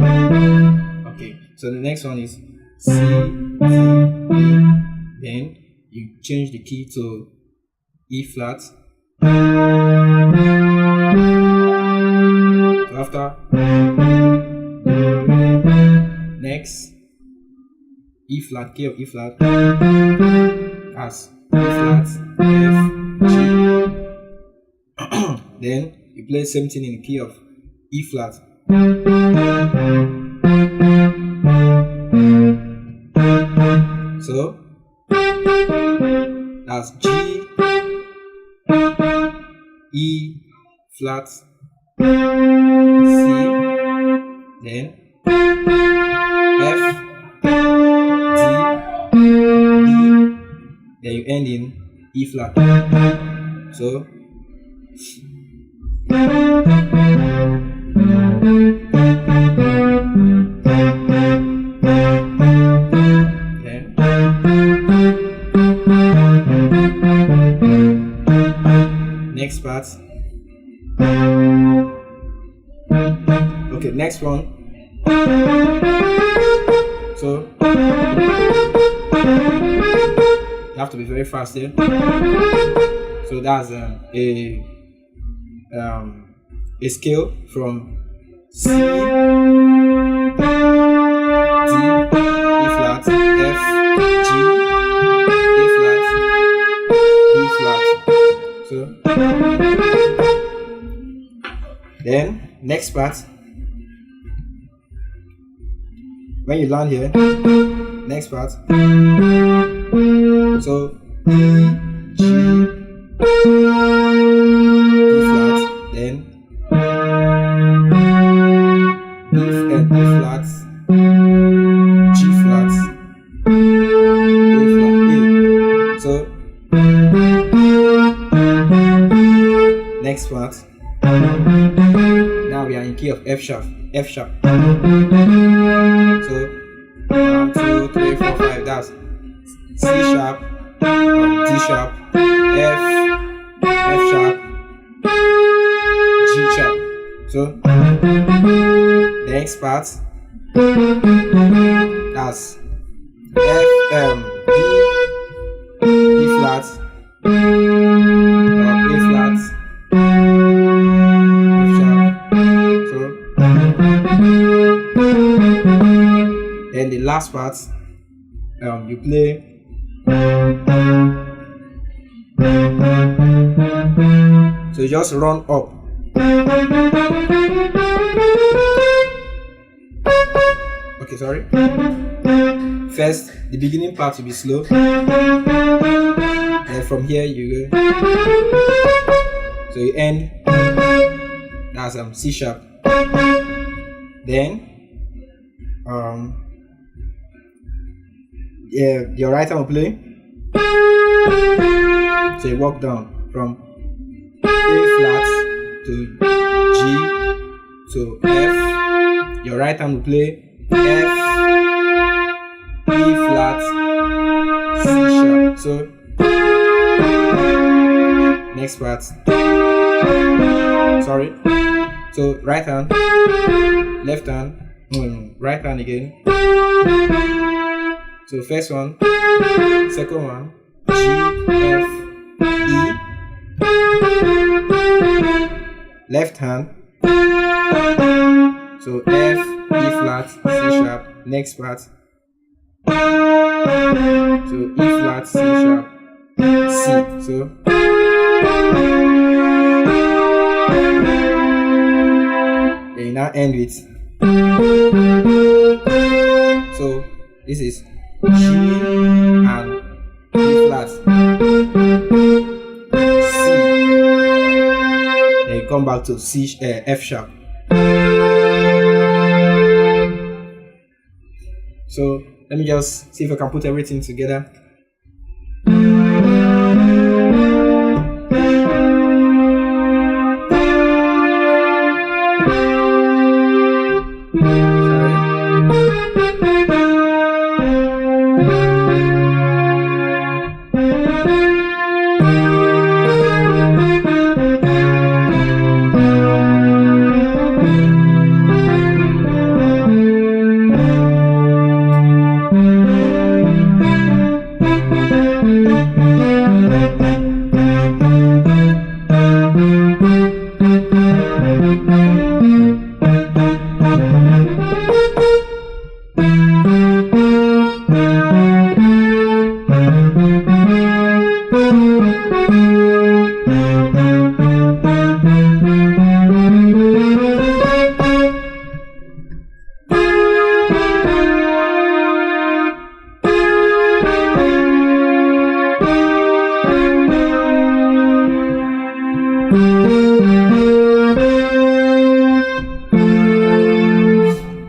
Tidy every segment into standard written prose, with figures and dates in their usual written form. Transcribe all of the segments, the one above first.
Okay, so the next one is C, D, E. Then you change the key to E flat. So after next E flat, key of E flat, as E flat, F, G. Then you play the same thing in the key of E flat. So that's G, E flat, C, then F, D, E, then you end in E flat. So next part. Okay, next one. So you have to be very fast here. So that's a scale from C, D, E flat, F, G, A flat, B flat. So then next part, when you land here, next part, so E, G, B flat, then E flat, G flat, A flat, A. So next part, now we are in key of F sharp, F sharp. So 1, 2, 3, 4, 5. That's C sharp, D sharp, F sharp, G sharp. So the next part, that's B flat, A flat, F sharp. So then the last part, you play so you just run up. Okay, sorry. First, the beginning part will be slow. And from here you go. So you end. That's C sharp. Then your right hand will play. So you walk down from A flat to G to F. Your right hand will play F, E flat, C sharp. So next part. Sorry. So right hand, left hand, right hand again. So first one, second one, G, F, E, left hand. So F, E flat, C sharp. Next part. So E flat, C sharp, C. So then you now end with. So this is G and E flat, C. Then you come back to C, F sharp. So let me just see if I can put everything together.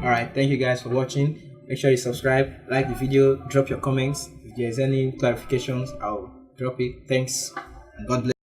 Alright, thank you guys for watching. Make sure you subscribe, like the video, drop your comments. If there's any clarifications, I'll drop it. Thanks, and God bless.